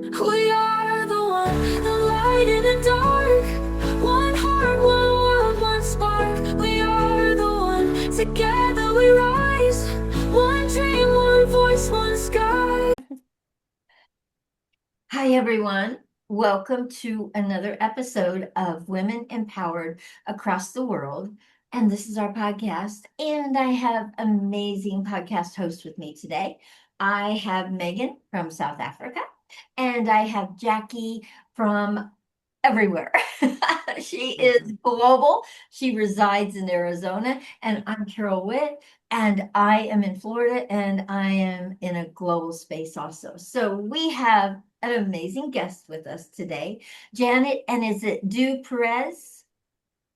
We are the one, the light in the dark. One heart, one world, one spark. We are the one, together we rise. One dream, one voice, one sky. Hi, everyone. Welcome to another episode of Women Empowered Across the World. And this is our podcast. And I have amazing podcast hosts with me today. I have Megan from South Africa, and I have Jackie from everywhere. She is global. She resides in Arizona, and I'm Carol Witt, and I am in Florida, and I am in a global space also. So we have an amazing guest with us today, Janet, and is it Perez?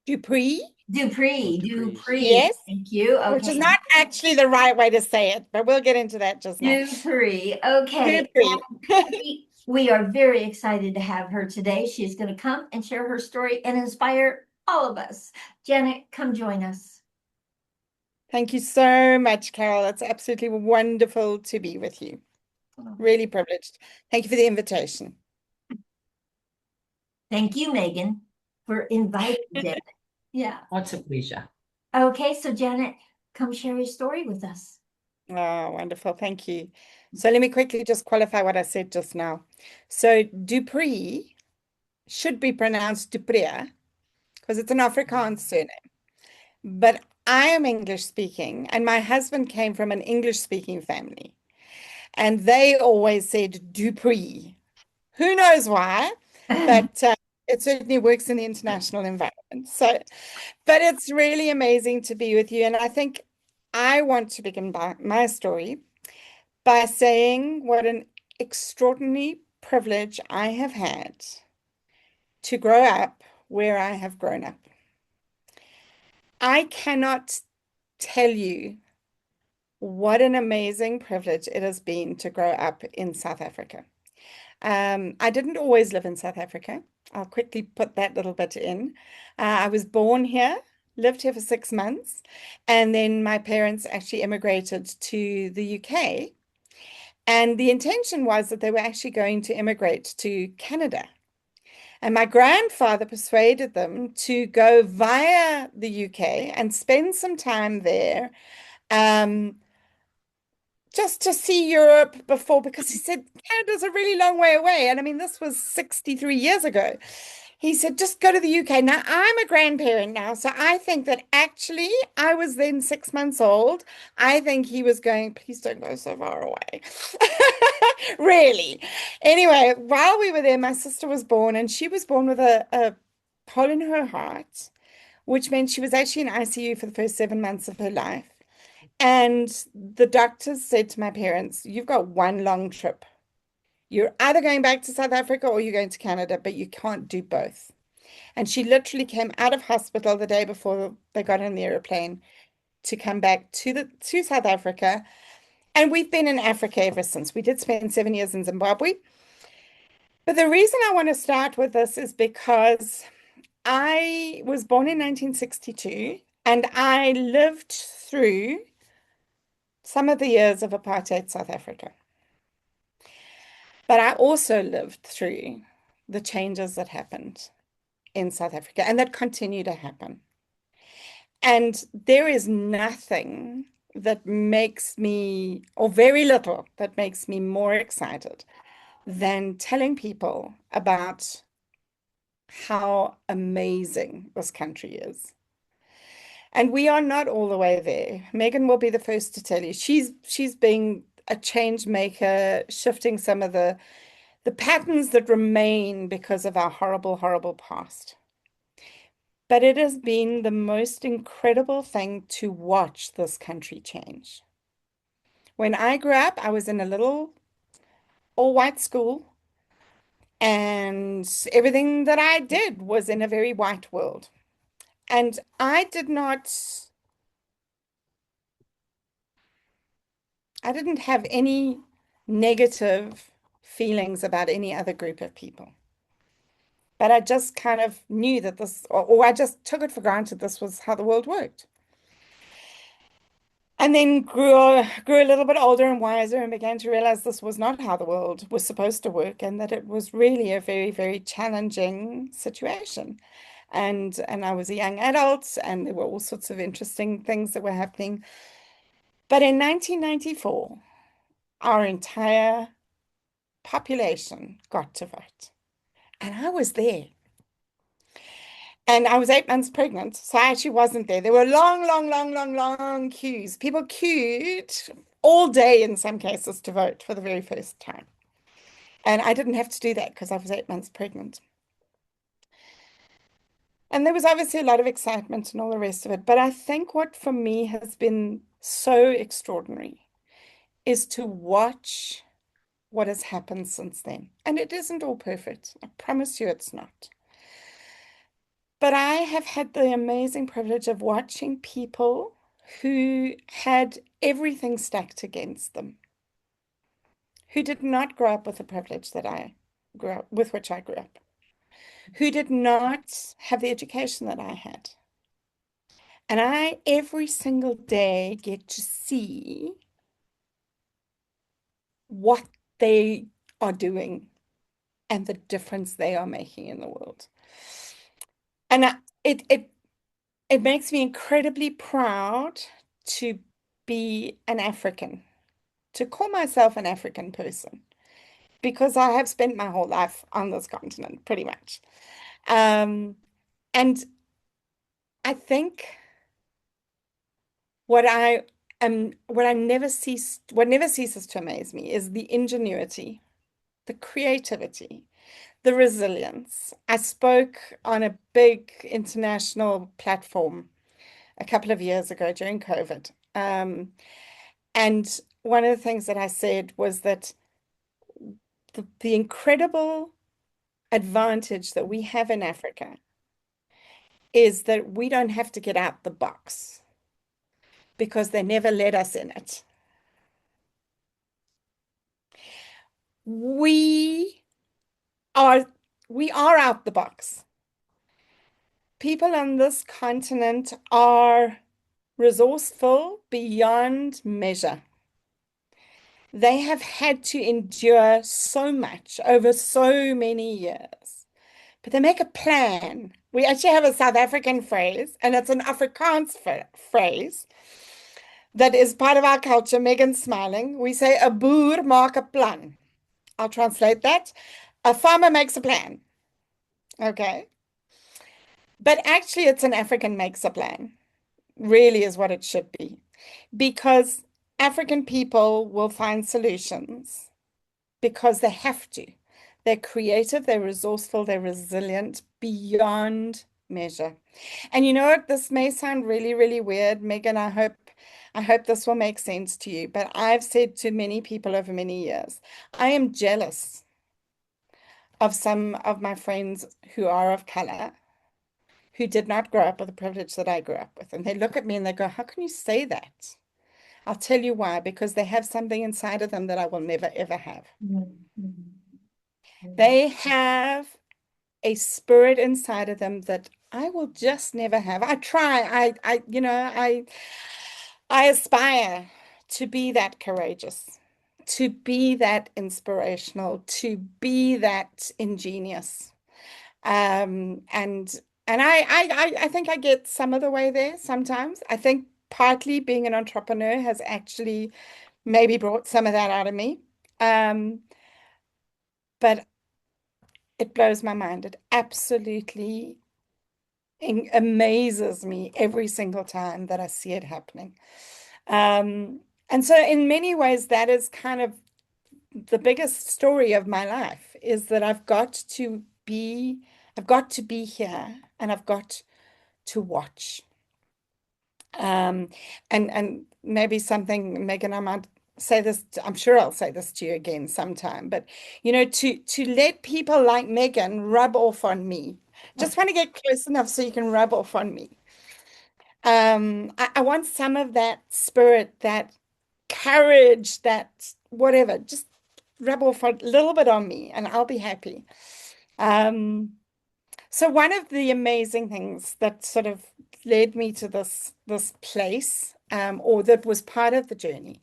Dupree, Dupree. yes, Thank you. which is Okay, not actually the right way to say it, but we'll get into that just now. Dupree. Okay. Dupree. We are very excited to have her today. She's going to come and share her story and inspire all of us. Janet, come join us. Thank you so much, Carol. It's absolutely wonderful to be with you. Really privileged. Thank you for the invitation. Thank you, Megan, for inviting Janet. Yeah. What's a pleasure? Okay, so Janet, come share your story with us. Oh, wonderful. Thank you. So let me quickly just qualify what I said just now. So Dupree should be pronounced Duprea because it's an Afrikaans surname. But I am English speaking, and my husband came from an English speaking family. And they always said Dupree. Who knows why? But it certainly works in the international environment. So, but it's really amazing to be with you. And I think I want to begin my story by saying what an extraordinary privilege I have had to grow up where I have grown up. I cannot tell you what an amazing privilege it has been to grow up in South Africa. I didn't always live in South Africa. I'll quickly put that little bit in. I was born here, lived here for 6 months, and then my parents actually immigrated to the UK. And the intention was that they were actually going to immigrate to Canada. And my grandfather persuaded them to go via the UK and spend some time there. Just to see Europe before, because he said Canada's a really long way away. And I mean, this was 63 years ago. He said, just go to the UK. Now, I'm a grandparent now, so I think that actually I was then 6 months old. I think he was going, please don't go so far away. Really. Anyway, while we were there, my sister was born, and she was born with a hole in her heart, which meant she was actually in ICU for the first 7 months of her life. And the doctors said to my parents, you've got one long trip. You're either going back to South Africa or you're going to Canada, but you can't do both. And she literally came out of hospital the day before they got on the airplane to come back to South Africa. And we've been in Africa ever since. We did spend 7 years in Zimbabwe. But the reason I want to start with this is because I was born in 1962 and I lived through some of the years of apartheid South Africa. But I also lived through the changes that happened in South Africa and that continue to happen. And there is nothing that makes me, or very little, that makes me more excited than telling people about how amazing this country is. And we are not all the way there. Megan will be the first to tell you. She's being a change maker, shifting some of the patterns that remain because of our horrible, horrible past. But it has been the most incredible thing to watch this country change. When I grew up, I was in a little all-white school, and everything that I did was in a very white world. And I didn't have any negative feelings about any other group of people. But I just kind of knew that this, or I just took it for granted this was how the world worked. And then grew a little bit older and wiser and began to realize this was not how the world was supposed to work and that it was really a very, very challenging situation. And I was a young adult and there were all sorts of interesting things that were happening. But in 1994, our entire population got to vote. And I was there. And I was 8 months pregnant, so I actually wasn't there. There were long, long, long, long, long queues. People queued all day in some cases to vote for the very first time. And I didn't have to do that because I was 8 months pregnant. And there was obviously a lot of excitement and all the rest of it. But I think what for me has been so extraordinary is to watch what has happened since then. And it isn't all perfect. I promise you it's not. But I have had the amazing privilege of watching people who had everything stacked against them, who did not grow up with the privilege that I grew up with, which I grew up, who did not have the education that I had. And I every single day get to see what they are doing and the difference they are making in the world. And it makes me incredibly proud to be an African, to call myself an African person, because I have spent my whole life on this continent, pretty much. Um, and I think what never ceases to amaze me is the ingenuity, the creativity, the resilience. I spoke on a big international platform a couple of years ago during COVID. And one of the things that I said was that the incredible advantage that we have in Africa is that we don't have to get out the box because they never let us in it. We are we are out the box. People on this continent are resourceful beyond measure. They have had to endure so much over so many years, but they make a plan. We actually have a South African phrase, and it's an Afrikaans phrase that is part of our culture. Megan's smiling. We say, "A boer maak 'n plan." I'll translate that. A farmer makes a plan. Okay. But actually, it's an African makes a plan, really is what it should be. Because African people will find solutions because they have to. They're creative, they're resourceful, they're resilient beyond measure. And you know what? This may sound really, really weird, Megan. I hope this will make sense to you. But I've said to many people over many years, I am jealous of some of my friends who are of color, who did not grow up with the privilege that I grew up with. And they look at me and they go, how can you say that? I'll tell you why, because they have something inside of them that I will never, ever have. They have a spirit inside of them that I will just never have. I try, I aspire to be that courageous, to be that inspirational, to be that ingenious. And I think I get some of the way there sometimes. I think partly being an entrepreneur has actually maybe brought some of that out of me. But it blows my mind. It absolutely amazes me every single time that I see it happening. And so in many ways, that is kind of the biggest story of my life is that I've got to be here and I've got to watch. And maybe something, Megan, I might say this, I'm sure I'll say this to you again sometime, but you know, to let people like Megan rub off on me. Just want to get close enough so you can rub off on me. I want some of that spirit, that courage, that whatever, just rub off a little bit on me and I'll be happy. Um, So one of the amazing things that sort of led me to this place, or that was part of the journey,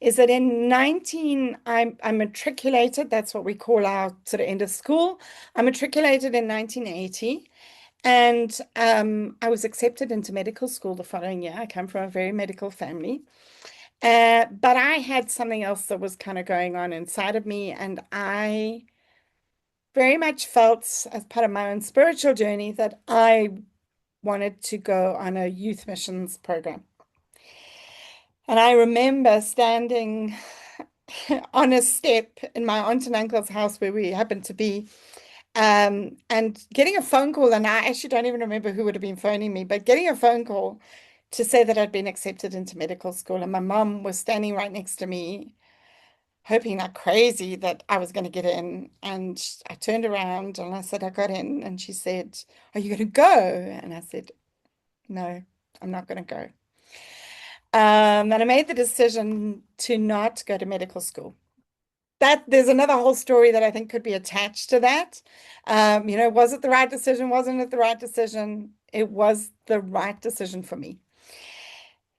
is that in 19, I matriculated. That's what we call our sort of end of school. I matriculated in 1980, and I was accepted into medical school the following year. I come from a very medical family. But I had something else that was kind of going on inside of me, and I very much felt as part of my own spiritual journey that I wanted to go on a youth missions program. And I remember standing on a step in my aunt and uncle's house where we happened to be, and getting a phone call. And I actually don't even remember who would have been phoning me, but getting a phone call to say that I'd been accepted into medical school. And my mom was standing right next to me, hoping like crazy that I was going to get in. And I turned around and I said, I got in. And she said, are you going to go? And I said, no, I'm not going to go. And I made the decision to not go to medical school. That there's another whole story that I think could be attached to that. Was it the right decision? Wasn't it the right decision? It was the right decision for me.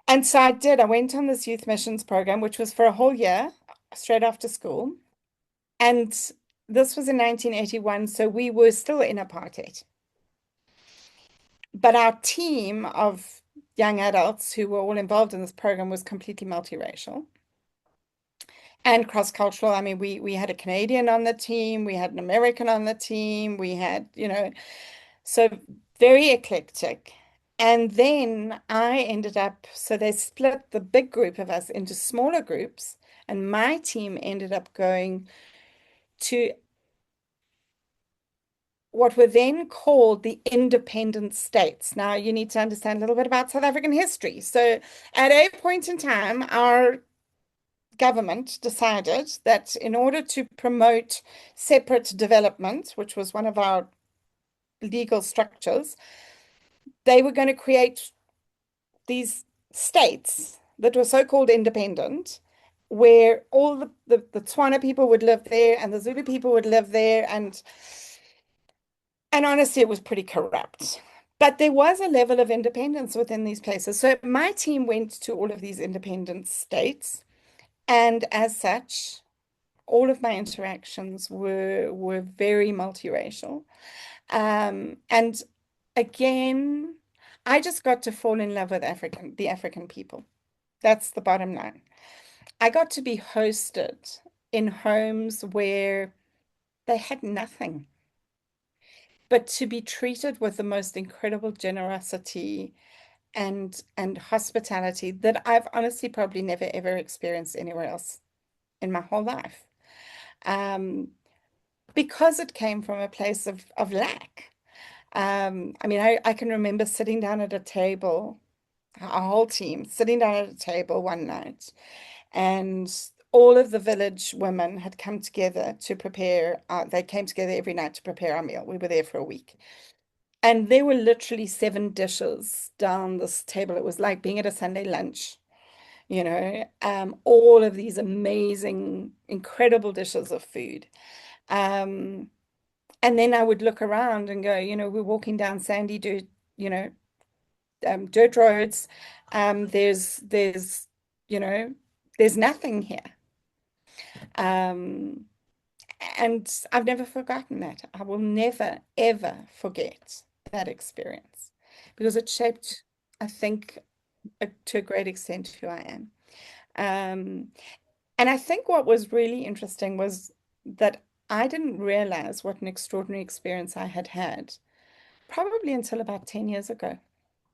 And so I did. I went on this youth missions program, which was for a whole year, straight after school. And this was in 1981, so we were still in apartheid. But our team of young adults who were all involved in this program was completely multiracial and cross-cultural. I mean, we had a Canadian on the team, we had an American on the team, we had, so very eclectic. And then I ended up, so they split the big group of us into smaller groups, and my team ended up going to what were then called the independent states. Now, you need to understand a little bit about South African history. So, at a point in time, our government decided that in order to promote separate development, which was one of our legal structures, they were going to create these states that were so-called independent, where all the Tswana people would live there and the Zulu people would live there, and honestly, it was pretty corrupt. But there was a level of independence within these places. So my team went to all of these independent states, and as such, all of my interactions were very multiracial. And again, I just got to fall in love with the African people. That's the bottom line. I got to be hosted in homes where they had nothing, but to be treated with the most incredible generosity and hospitality that I've honestly probably never ever experienced anywhere else in my whole life. Um, because it came from a place of lack. I mean, I can remember sitting down at a table, our whole team sitting down at a table one night, and all of the village women had come together to prepare, they came together every night to prepare our meal. We were there for a week. And there were literally 7 dishes down this table. It was like being at a Sunday lunch, all of these amazing, incredible dishes of food. Um, and then I would look around and go, we're walking down sandy dirt, you know, dirt roads. There's, you know, there's nothing here. Um, and I've never forgotten that. I will never, ever forget that experience because it shaped, I think, to a great extent who I am. Um, and I think what was really interesting was that I didn't realize what an extraordinary experience I had had probably until about 10 years ago.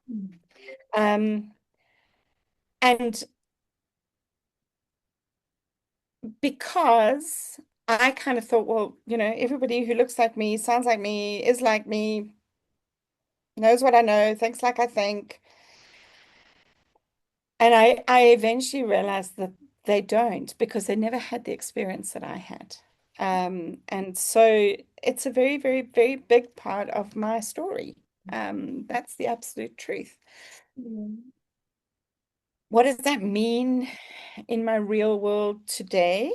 Mm. Um, and because I kind of thought, well, everybody who looks like me, sounds like me, is like me, knows what I know, thinks like I think. And I eventually realized that they don't because they never had the experience that I had. And so it's a very, very, very big part of my story. That's the absolute truth. Mm. What does that mean in my real world today?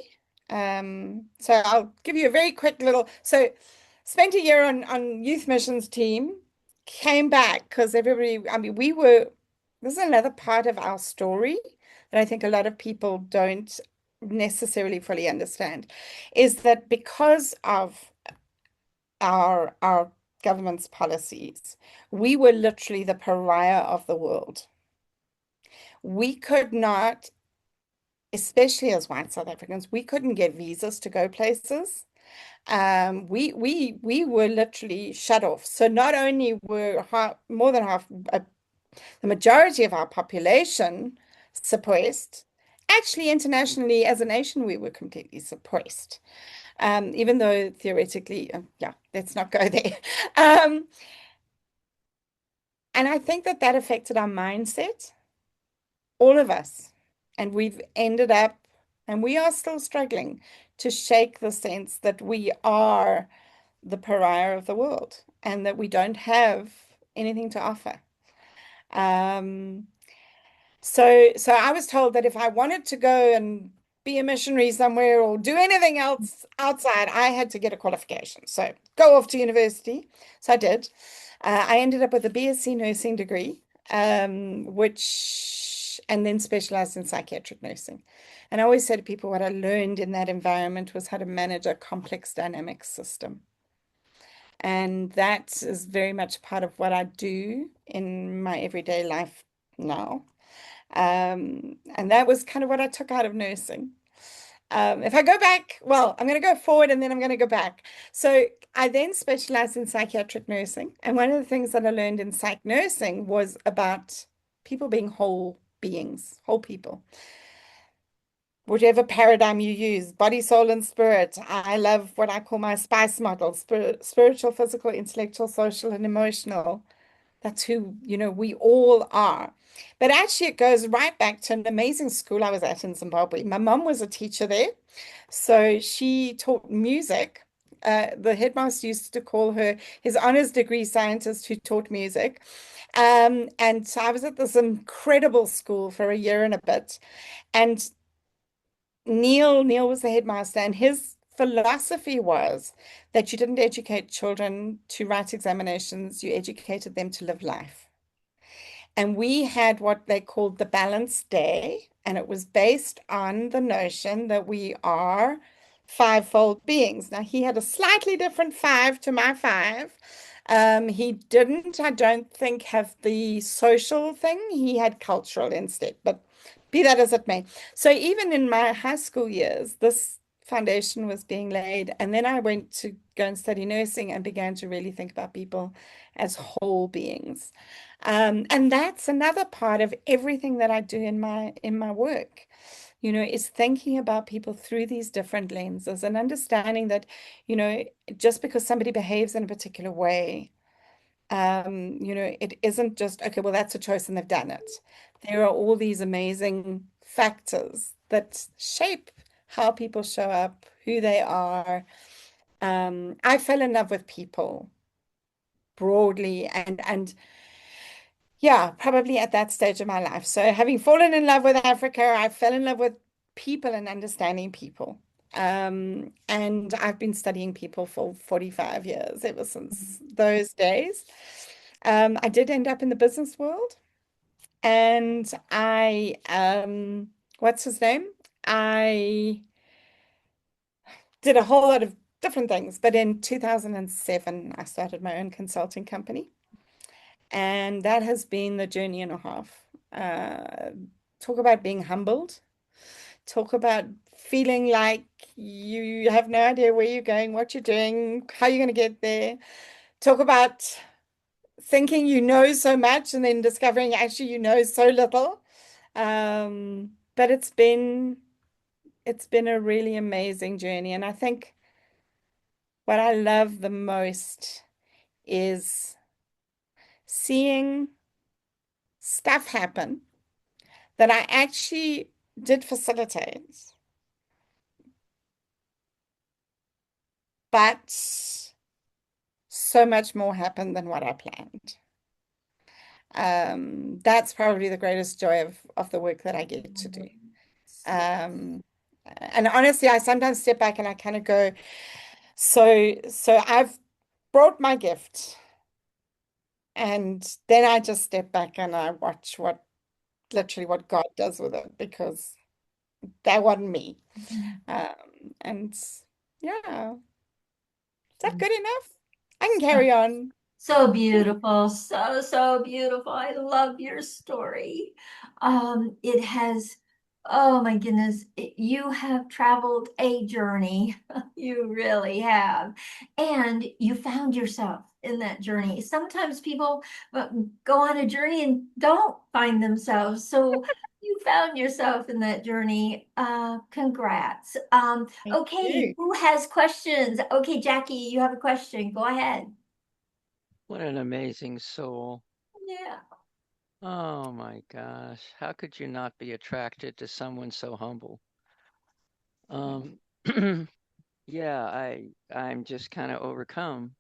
So I'll give you a very quick little. So spent a year on youth missions team, came back because everybody, I mean, we were, this is another part of our story that I think a lot of people don't necessarily fully understand, is that because of our government's policies, we were literally the pariah of the world. We could not, especially as white South Africans, we couldn't get visas to go places. We were literally shut off. So not only were more than half, the majority of our population suppressed, actually internationally as a nation, we were completely suppressed. Even though theoretically, yeah, let's not go there. Um, and I think that that affected our mindset, all of us. And we've ended up, and we are still struggling to shake the sense that we are the pariah of the world and that we don't have anything to offer. Um, so I was told that if I wanted to go and be a missionary somewhere or do anything else outside, I had to get a qualification. So go off to university. So I did. I ended up with a BSc nursing degree, and then specialized in psychiatric nursing. And I always say to people what I learned in that environment was how to manage a complex dynamic system. And that is very much part of what I do in my everyday life now. And that was kind of what I took out of nursing. If I go back, well, I'm going to go forward and then I'm going to go back. So I then specialized in psychiatric nursing. And one of the things that I learned in psych nursing was about people being whole beings, whole people. Whichever paradigm you use, body, soul, and spirit. I love what I call my SPICE model, spiritual, physical, intellectual, social, and emotional. That's who, we all are. But actually, it goes right back to an amazing school I was at in Zimbabwe. My mom was a teacher there. So she taught music. The headmaster used to call her his honors degree scientist who taught music. And so I was at this incredible school for a year and a bit. And Neil was the headmaster, and his philosophy was that you didn't educate children to write examinations, you educated them to live life. And we had what they called the balanced day, and it was based on the notion that we are fivefold beings. Now, he had a slightly different five to my five. He didn't, I don't think, have the social thing. He had cultural instead, but be that as it may. So even in my high school years, this foundation was being laid. And then I went to go and study nursing and began to really think about people as whole beings. And that's another part of everything that I do in my work, is thinking about people through these different lenses and understanding that, just because somebody behaves in a particular way, it isn't just, okay, well, that's a choice and they've done it. There are all these amazing factors that shape how people show up, who they are. I fell in love with people broadly and yeah, probably at that stage of my life. So having fallen in love with Africa, I fell in love with people and understanding people. And I've been studying people for 45 years, ever since those days. I did end up in the business world, and what's his name? I did a whole lot of different things, but in 2007, I started my own consulting company. And that has been the journey and a half. Talk about being humbled. Talk about feeling like you have no idea where you're going, what you're doing, how you're going to get there. Talk about thinking you know so much and then discovering actually you know so little. But it's been a really amazing journey. And I think what I love the most is seeing stuff happen that I actually did facilitate, but so much more happened than what I planned. That's probably the greatest joy of the work that I get to do. Um, and honestly, I sometimes step back and I kind of go, so I've brought my gift. And then I just step back and I watch what literally what God does with it because that wasn't me. And yeah, is that good enough? I can carry on. So beautiful, so, so beautiful. I love your story. It has, oh my goodness, you have traveled a journey. You really have. And you found yourself in that journey. Sometimes people go on a journey and don't find themselves. So you found yourself in that journey. Congrats. Thank Okay, you. who has questions? Okay, Jackie, you have a question. Go ahead. What an amazing soul. Yeah. Oh my gosh. How could you not be attracted to someone so humble? Um, yeah, I'm just kind of overcome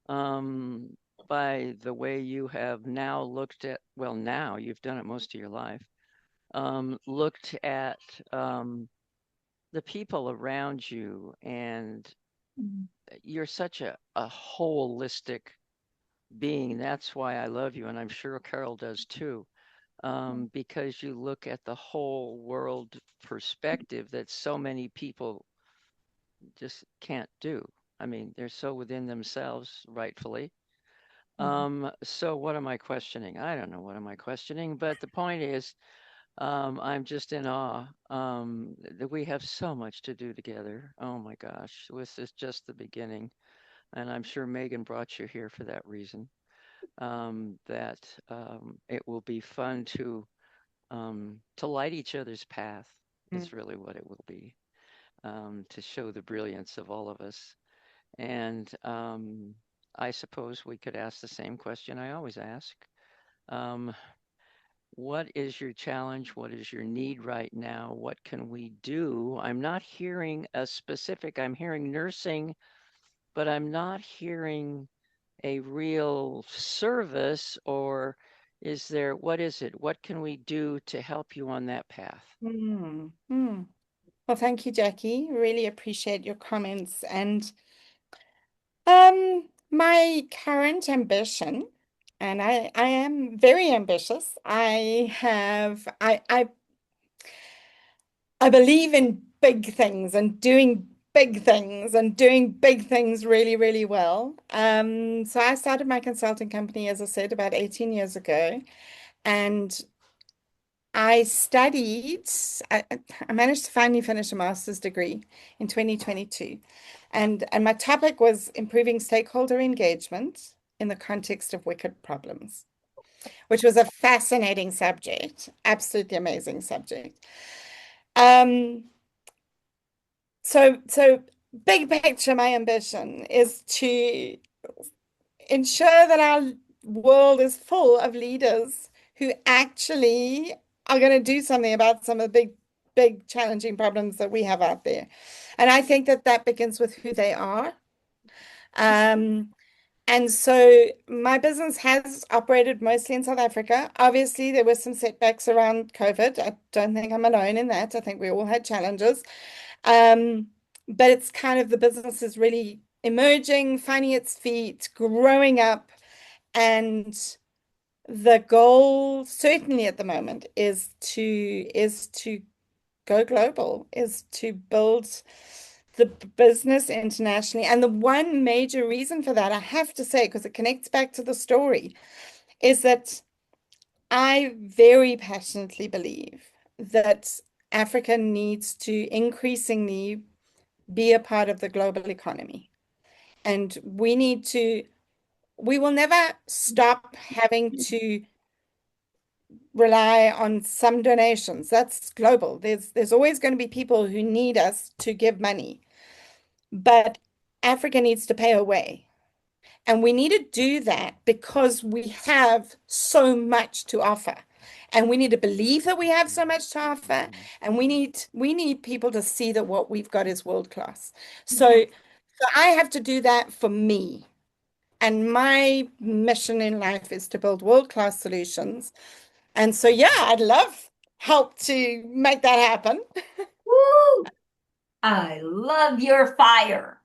um by the way you have now looked at, well, now you've done it most of your life. Looked at the people around you, and you're such a holistic being. That's why I love you, and I'm sure Carol does too. Because you look at the whole world perspective that so many people just can't do. I mean, they're so within themselves, rightfully. So what am I questioning? I don't know what am I questioning, but the point is, I'm just in awe that we have so much to do together. Oh my gosh, this is just the beginning, and I'm sure Megan brought you here for that reason. That it will be fun to light each other's path Mm. is really what it will be, to show the brilliance of all of us. And I suppose we could ask the same question I always ask. Um, what is your challenge? What is your need right now? What can we do? I'm not hearing a specific, I'm hearing nursing, but I'm not hearing a real service, or is there, what is it? What can we do to help you on that path? Mm. Mm. Well, thank you, Jackie. Really appreciate your comments. And my current ambition, and I am very ambitious. I believe in big things and doing big things and doing big things really, really well. So I started my consulting company, as I said, about 18 years ago. And I studied, I, I managed to finally finish a master's degree in 2022. And my topic was improving stakeholder engagement in the context of wicked problems, which was a fascinating subject, absolutely amazing subject. Um, so big picture, my ambition is to ensure that our world is full of leaders who actually are going to do something about some of the big challenging problems that we have out there. And I think that that begins with who they are. Um, and so my business has operated mostly in South Africa. Obviously, there were some setbacks around COVID. I don't think I'm alone in that. I think we all had challenges. Um, but it's kind of the business is really emerging, finding its feet, growing up, and the goal, certainly at the moment, is to go global, is to build the business internationally. And the one major reason for that, I have to say, because it connects back to the story, is that I very passionately believe that Africa needs to increasingly be a part of the global economy. And we will never stop having to rely on some donations. That's global. There's always going to be people who need us to give money, but Africa needs to pay away. And we need to do that because we have so much to offer. And we need to believe that we have so much to offer. And we need people to see that what we've got is world class. Yeah. So I have to do that for me. And my mission in life is to build world class solutions. And so, yeah, I'd love help to make that happen. Woo! I love your fire.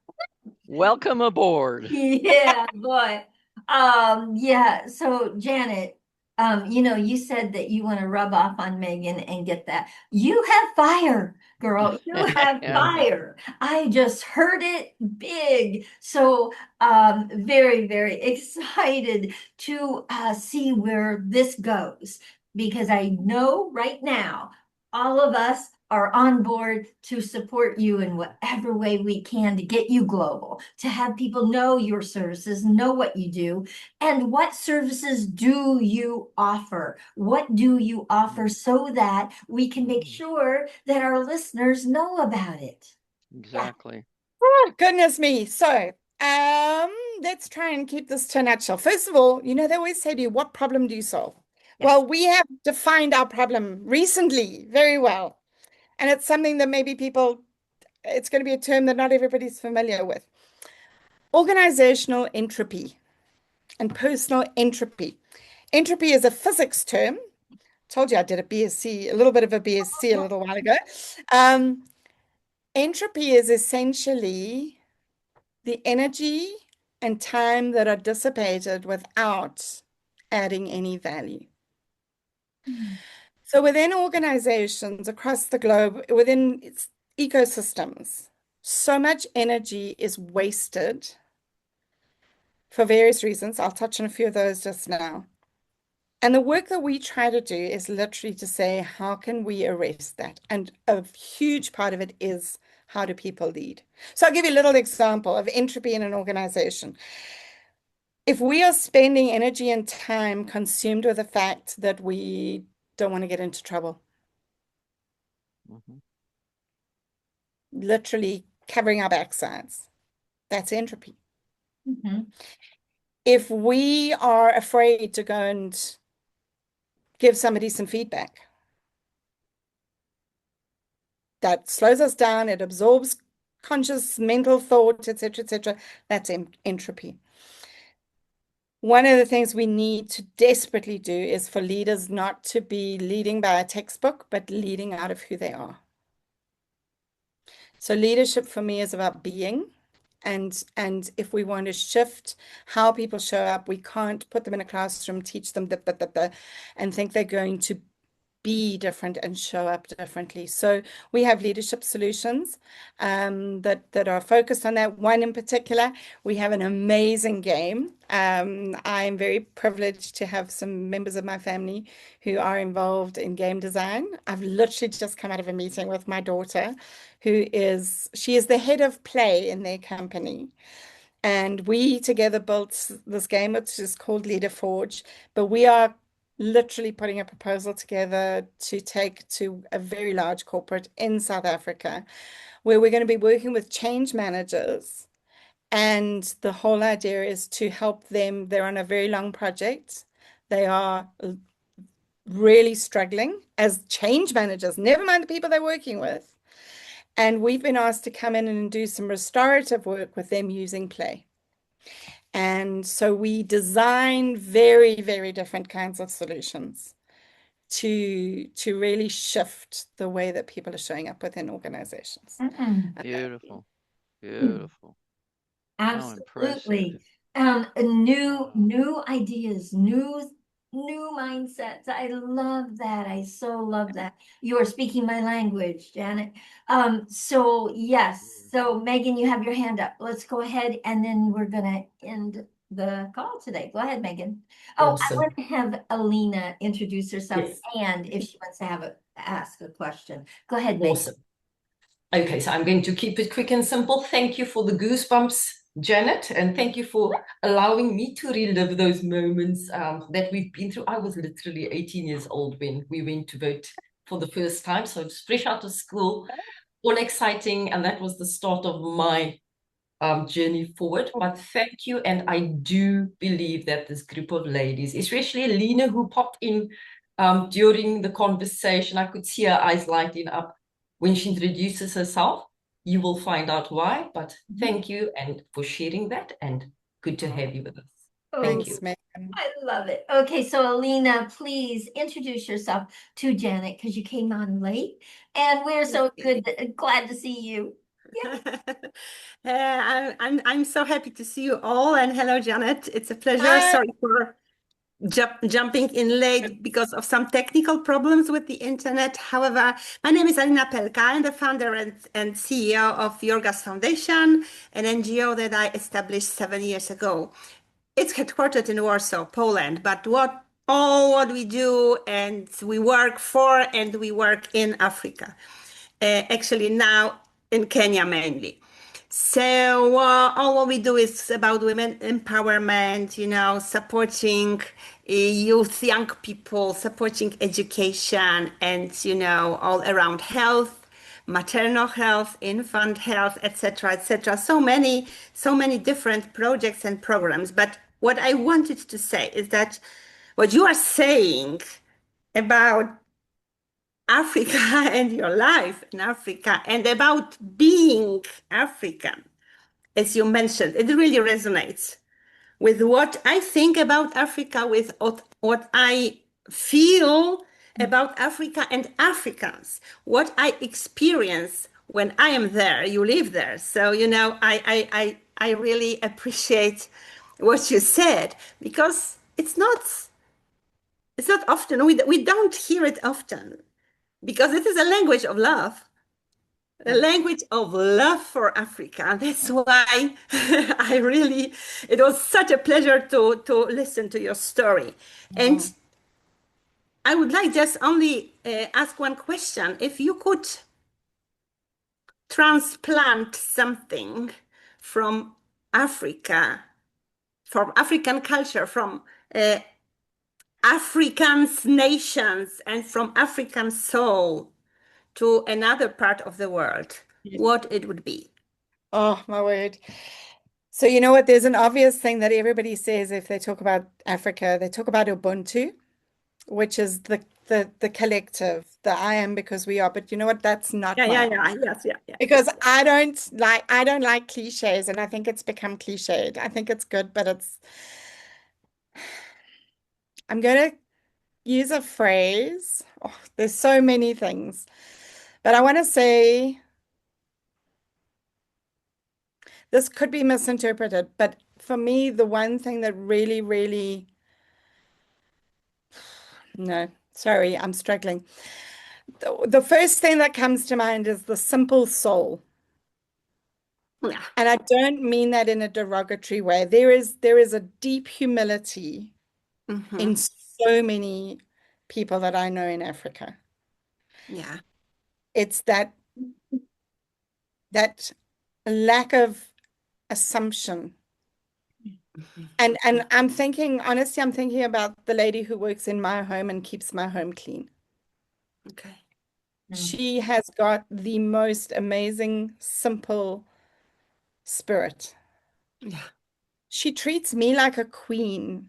Welcome aboard. Yeah, boy. Yeah, so Janet, you said that you want to rub off on Megan and get that. You have fire, girl. You have Yeah. fire. I just heard it big. So, very, very excited to see where this goes because I know right now all of us are on board to support you in whatever way we can to get you global, to have people know your services, know what you do, and what services do you offer? What do you offer so that we can make sure that our listeners know about it? Yeah. Exactly. Oh, goodness me. So, let's try and keep this to a nutshell. First of all, they always say to you, what problem do you solve? Yes. Well, we have defined our problem recently very well. And it's something that maybe it's going to be a term that not everybody's familiar with. Organizational entropy and personal entropy. Entropy is a physics term. Told you I did a little bit of a BSc a little while ago. Um, Entropy is essentially the energy and time that are dissipated without adding any value. Mm. So within organizations across the globe, within its ecosystems, so much energy is wasted for various reasons. I'll touch on a few of those just now. And the work that we try to do is literally to say, how can we arrest that? And a huge part of it is how do people lead? So I'll give you a little example of entropy in an organization. If we are spending energy and time consumed with the fact that we don't want to get into trouble, Mhm. literally covering our backsides, that's entropy. Mhm. If we are afraid to go and give somebody some feedback, that slows us down, it absorbs conscious mental thought, etc., etc. That's entropy. One of the things we need to desperately do is for leaders not to be leading by a textbook, but leading out of who they are. So leadership for me is about being. And if we want to shift how people show up, we can't put them in a classroom, teach them and think they're going to be different and show up differently. So we have leadership solutions that are focused on that. One in particular, we have an amazing game. I'm very privileged to have some members of my family who are involved in game design. I've literally just come out of a meeting with my daughter, she is the head of play in their company. And we together built this game, which is called Leader Forge, but we are literally putting a proposal together to take to a very large corporate in South Africa, where we're going to be working with change managers. And the whole idea is to help them. They're on a very long project. They are really struggling as change managers, never mind the people they're working with. And we've been asked to come in and do some restorative work with them using play. And so we design very, very different kinds of solutions to really shift the way that people are showing up within organizations. Mm-mm. Beautiful. Beautiful. How impressive. Absolutely. New ideas, new mindsets. I love that. I so love that. You are speaking my language, Janet. So yes. So Megan, you have your hand up. Let's go ahead and then we're gonna end the call today. Go ahead, Megan. Oh, I Awesome. want to have Alina introduce herself Yes. and if she wants to ask a question. Go ahead, Megan. Awesome. Okay, so I'm going to keep it quick and simple. Thank you for the goosebumps, Janet, and thank you for allowing me to relive those moments that we've been through. I was literally 18 years old when we went to vote for the first time, so it's fresh out of school, all exciting, and that was the start of my journey forward. But thank you, and I do believe that this group of ladies, especially Alina, who popped in during the conversation, I could see her eyes lighting up when she introduces herself. You will find out why, but thank you and for sharing that, and good to have you with us. Thank you. Thanks, Megan. I love it. Okay, so Alina, please introduce yourself to Janet because you came on late, and we're so glad to see you. I'm so happy to see you all, and hello, Janet. It's a pleasure. Hi. Sorry for jumping in late because of some technical problems with the internet. However, my name is Alina Pelka. I'm the founder and CEO of Yorga's Foundation, an NGO that I established 7 years ago. It's headquartered in Warsaw, Poland, but what we do, and we work for, and we work in Africa. Actually now in Kenya mainly. So all what we do is about women empowerment, supporting youth, young people, supporting education, and all around health, maternal health, infant health, etc., etc. So many different projects and programs. But what I wanted to say is that what you are saying about Africa and your life in Africa and about being African, as you mentioned, it really resonates with what I think about Africa, with what I feel about Africa and Africans, what I experience when I am there. You live there. So, I really appreciate what you said, because it's not often, we don't hear it often, because it is a language of love, a language of love for Africa. That's why it was such a pleasure to listen to your story. And I would like just only ask one question. If you could transplant something from Africa, from African culture, from Africans, nations, and from African soul to another part of the world, what it would be? Oh, my word. So you know what? There's an obvious thing that everybody says if they talk about Africa. They talk about Ubuntu, which is the collective, the I am because we are. But you know what? That's not Yeah. Yes, yeah. because I don't like cliches, and I think it's become cliched. I think it's good, but I'm gonna use a phrase. Oh, there's so many things, but I want to say this could be misinterpreted. But for me, the one thing that really, really, no, sorry, I'm struggling. The first thing that comes to mind is the simple soul. Yeah. And I don't mean that in a derogatory way. There is a deep humility in so many people that I know in Africa. Yeah. It's that lack of assumption. And I'm thinking, honestly, I'm thinking about the lady who works in my home and keeps my home clean. Okay. She has got the most amazing, simple spirit. Yeah. She treats me like a queen,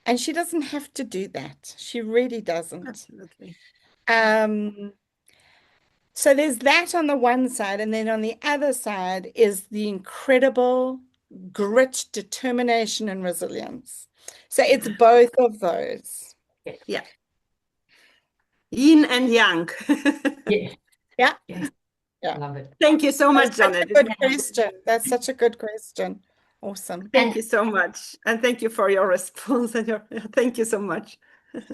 and she doesn't have to do that. She really doesn't. Absolutely. So there's that on the one side, and then on the other side is the incredible grit, determination, and resilience. So it's both of those. Yeah. Yin and yang. Yes, Yeah, yes, yeah. love it. Thank you so much, That's such a Janet. good question. That's such a good question. Awesome. Thank you so much. And thank you for your response and thank you so much.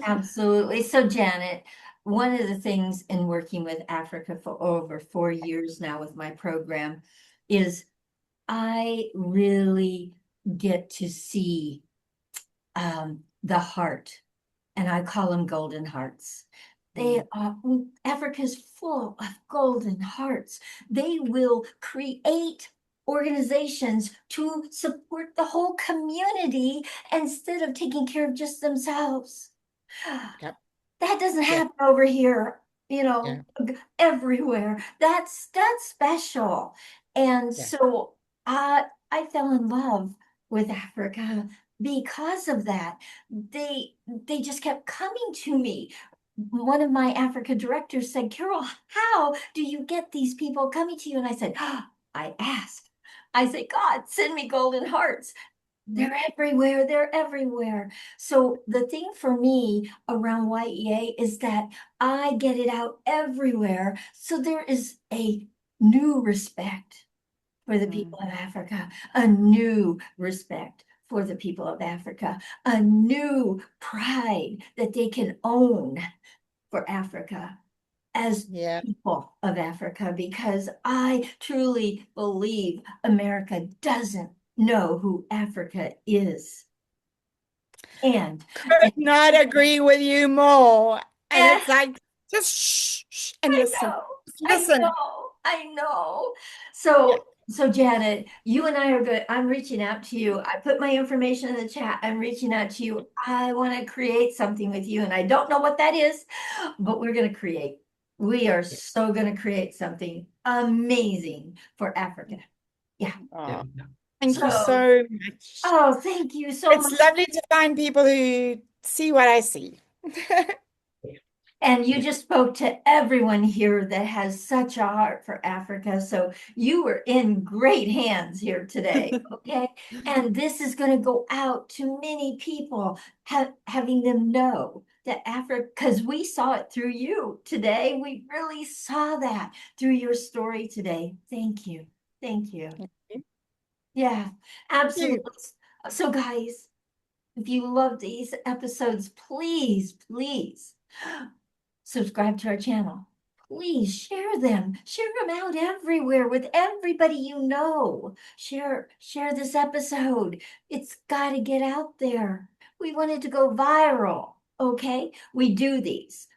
Absolutely. So Janet, one of the things in working with Africa for over 4 years now with my program is I really get to see the heart, and I call them golden hearts. They are, Africa's full of golden hearts. They will create organizations to support the whole community instead of taking care of just themselves. Yep. That doesn't Yeah. happen over here, Yeah. everywhere. That's special. And Yeah. so I fell in love with Africa because of that. They just kept coming to me. One of my Africa directors said, Carol, how do you get these people coming to you? And I said, I ask. I say, God, send me golden hearts. They're everywhere. They're everywhere. So the thing for me around YEA is that I get it out everywhere. So there is a new respect for the Mm. people of Africa, a new respect for the people of Africa, a new pride that they can own for Africa as Yeah. people of Africa, because I truly believe America doesn't know who Africa is. And, Could not agree with you more. And Eh. it's like, just shh and I listen. know, Listen. I know. So Janet, you and I are good. I'm reaching out to you. I put my information in the chat. I'm reaching out to you. I want to create something with you, and I don't know what that is, but we're going to create. We are so going to create something amazing for Africa. Yeah. Oh, thank you So, so much. oh, thank you so It's much. lovely to find people who see what I see. And you just spoke to everyone here that has such a heart for Africa. So you were in great hands here today. Okay. And this is going to go out to many people, having them know that Africa, because we saw it through you today. We really saw that through your story today. Thank you. Thank you. Yeah, absolutely. So, guys, if you love these episodes, please, please subscribe to our channel. Please share them. Share them out everywhere with everybody you know. Share this episode. It's got to get out there. We want it to go viral. Okay, we do these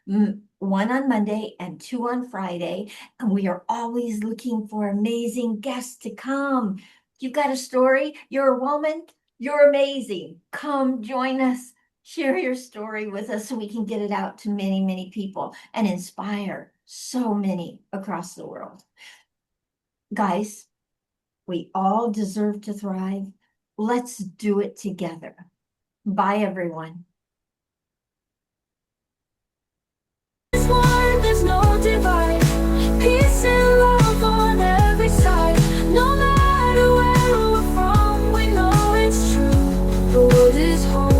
one on Monday and two on Friday, and we are always looking for amazing guests to come. You got a story? You're a woman? You're amazing. Come join us. Share your story with us so we can get it out to many, many people and inspire so many across the world. Guys, we all deserve to thrive. Let's do it together. Bye, everyone. There's no divide, peace and love on every side. No matter where we're from, we know it's true. The world is home.